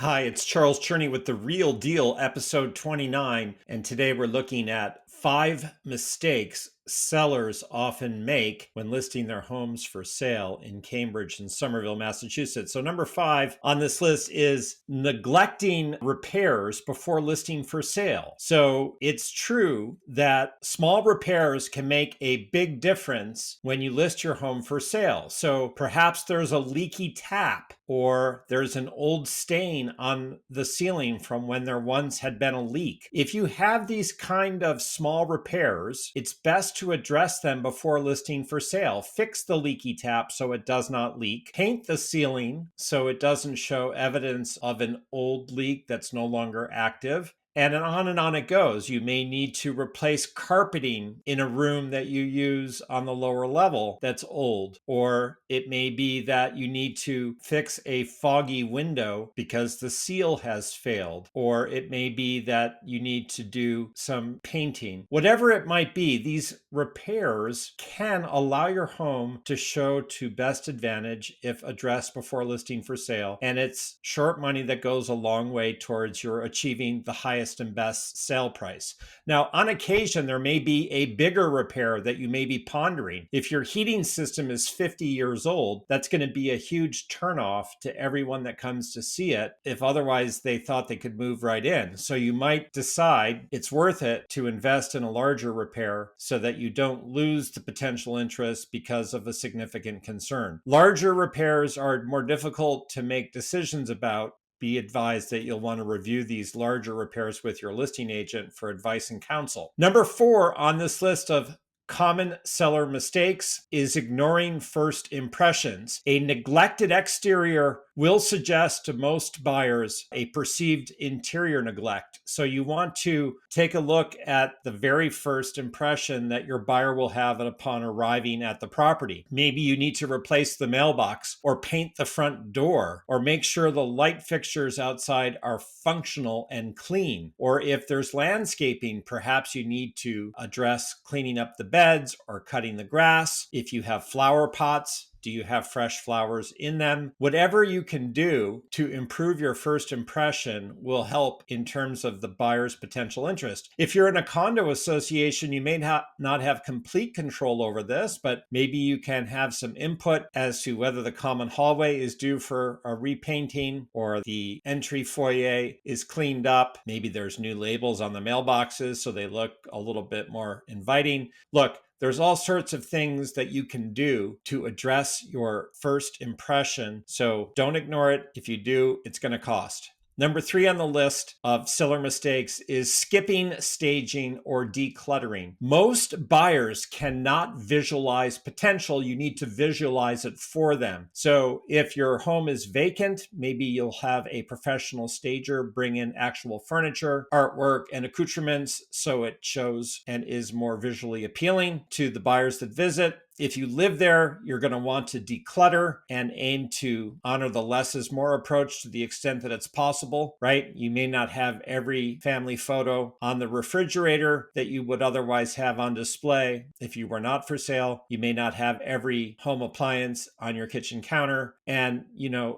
Hi, it's Charles Cherney with The Real Deal, episode 29. And today we're looking at 5 mistakes sellers often make when listing their homes for sale in Cambridge and Somerville, Massachusetts. So, number 5 on this list is neglecting repairs before listing for sale. So, it's true that small repairs can make a big difference when you list your home for sale. So, perhaps there's a leaky tap or there's an old stain on the ceiling from when there once had been a leak. If you have these kind of small repairs, it's best to address them before listing for sale. Fix the leaky tap so it does not leak. Paint the ceiling so it doesn't show evidence of an old leak that's no longer active. And on it goes. You may need to replace carpeting in a room that you use on the lower level that's old. Or it may be that you need to fix a foggy window because the seal has failed. Or it may be that you need to do some painting. Whatever it might be, these repairs can allow your home to show to best advantage if addressed before listing for sale. And it's short money that goes a long way towards your achieving the highest and best sale price. Now, on occasion, there may be a bigger repair that you may be pondering. If your heating system is 50 years old, that's going to be a huge turnoff to everyone that comes to see it if otherwise they thought they could move right in. So you might decide it's worth it to invest in a larger repair so that you don't lose the potential interest because of a significant concern. Larger repairs are more difficult to make decisions about. Be advised that you'll want to review these larger repairs with your listing agent for advice and counsel. Number 4 on this list of common seller mistakes is ignoring first impressions. A neglected exterior will suggest to most buyers a perceived interior neglect. So you want to take a look at the very first impression that your buyer will have upon arriving at the property. Maybe you need to replace the mailbox or paint the front door or make sure the light fixtures outside are functional and clean. Or if there's landscaping, perhaps you need to address cleaning up the beds or cutting the grass. If you have flower pots, do you have fresh flowers in them? Whatever you can do to improve your first impression will help in terms of the buyer's potential interest. If you're in a condo association, you may not have complete control over this, but maybe you can have some input as to whether the common hallway is due for a repainting or the entry foyer is cleaned up. Maybe there's new labels on the mailboxes so they look a little bit more inviting. Look, there's all sorts of things that you can do to address your first impression. So don't ignore it. If you do, it's going to cost. Number 3 on the list of seller mistakes is skipping staging or decluttering. Most buyers cannot visualize potential. You need to visualize it for them. So if your home is vacant, maybe you'll have a professional stager bring in actual furniture, artwork, and accoutrements so it shows and is more visually appealing to the buyers that visit. If you live there, you're going to want to declutter and aim to honor the less is more approach to the extent that it's possible, right? You may not have every family photo on the refrigerator that you would otherwise have on display if you were not for sale. You may not have every home appliance on your kitchen counter. And,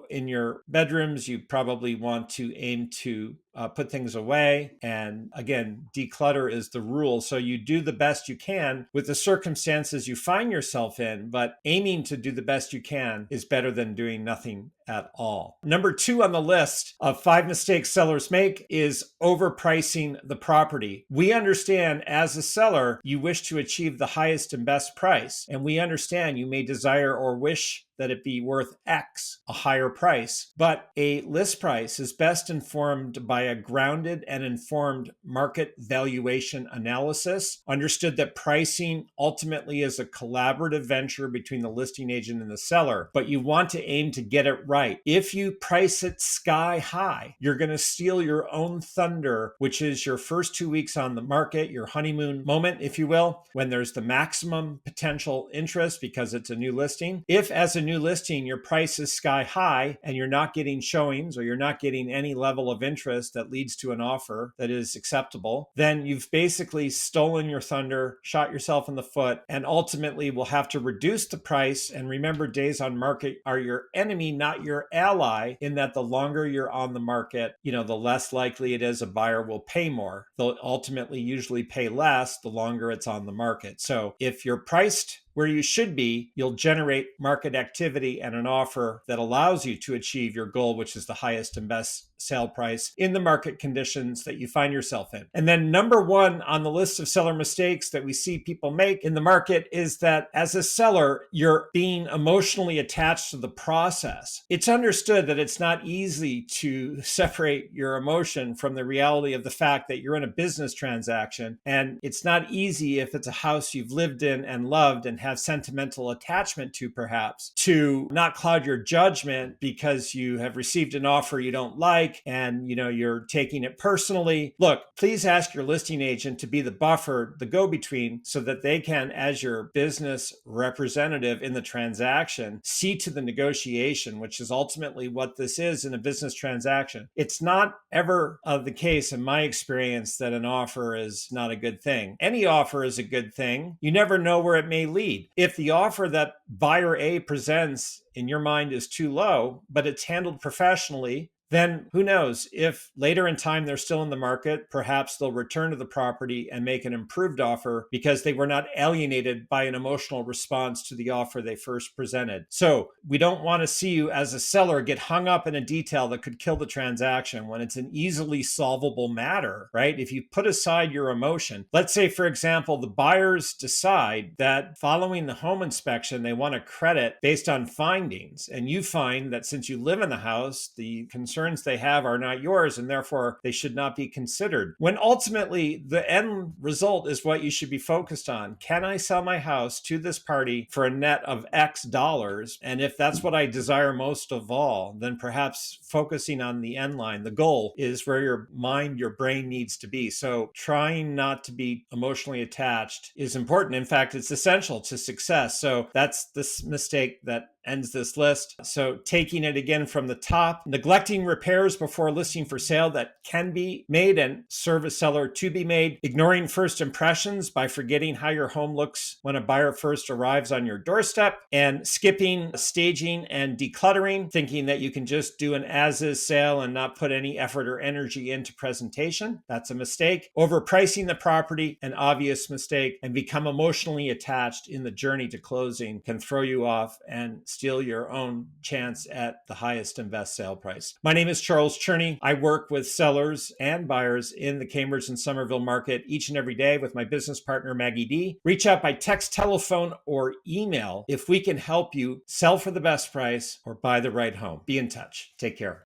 in your bedrooms, you probably want to aim to put things away. And again, declutter is the rule. So you do the best you can with the circumstances you find yourself in, but aiming to do the best you can is better than doing nothing at all. Number 2 on the list of 5 mistakes sellers make is overpricing the property. We understand as a seller, you wish to achieve the highest and best price. And we understand you may desire or wish that it be worth X, a higher price. But a list price is best informed by a grounded and informed market valuation analysis. Understood that pricing ultimately is a collaborative venture between the listing agent and the seller, but you want to aim to get it right. If you price it sky high, you're going to steal your own thunder, which is your first 2 weeks on the market, your honeymoon moment, if you will, when there's the maximum potential interest because it's a new listing. If as a new listing, your price is sky high and you're not getting showings or you're not getting any level of interest that leads to an offer that is acceptable, then you've basically stolen your thunder, shot yourself in the foot, and ultimately will have to reduce the price. And remember, days on market are your enemy, not your ally in that the longer you're on the market, the less likely it is a buyer will pay more. They'll ultimately usually pay less the longer it's on the market. So if you're priced where you should be, you'll generate market activity and an offer that allows you to achieve your goal, which is the highest and best sale price in the market conditions that you find yourself in. And then number one on the list of seller mistakes that we see people make in the market is that as a seller, you're being emotionally attached to the process. It's understood that it's not easy to separate your emotion from the reality of the fact that you're in a business transaction. And it's not easy if it's a house you've lived in and loved and have sentimental attachment to, perhaps, to not cloud your judgment because you have received an offer you don't like and you're taking it personally. Look, please ask your listing agent to be the buffer, the go-between, so that they can, as your business representative in the transaction, see to the negotiation, which is ultimately what this is in a business transaction. It's not ever the case in my experience that an offer is not a good thing. Any offer is a good thing. You never know where it may lead. If the offer that buyer A presents in your mind is too low, but it's handled professionally, then who knows? If later in time they're still in the market, perhaps they'll return to the property and make an improved offer because they were not alienated by an emotional response to the offer they first presented. So we don't want to see you as a seller get hung up in a detail that could kill the transaction when it's an easily solvable matter, right? If you put aside your emotion, let's say, for example, the buyers decide that following the home inspection, they want a credit based on findings. And you find that since you live in the house, the concerns they have are not yours, and therefore they should not be considered. When ultimately the end result is what you should be focused on. Can I sell my house to this party for a net of X dollars? And if that's what I desire most of all, then perhaps focusing on the end line, the goal, is where your mind, your brain needs to be. So trying not to be emotionally attached is important. In fact, it's essential to success. So that's this mistake that ends this list. So taking it again from the top, neglecting repairs before listing for sale that can be made and serve a seller to be made, ignoring first impressions by forgetting how your home looks when a buyer first arrives on your doorstep, and skipping staging and decluttering, thinking that you can just do an as-is sale and not put any effort or energy into presentation. That's a mistake. Overpricing the property, an obvious mistake, and become emotionally attached in the journey to closing can throw you off and steal your own chance at the highest and best sale price. My name is Charles Cherney. I work with sellers and buyers in the Cambridge and Somerville market each and every day with my business partner, Maggie D. Reach out by text, telephone, or email if we can help you sell for the best price or buy the right home. Be in touch. Take care.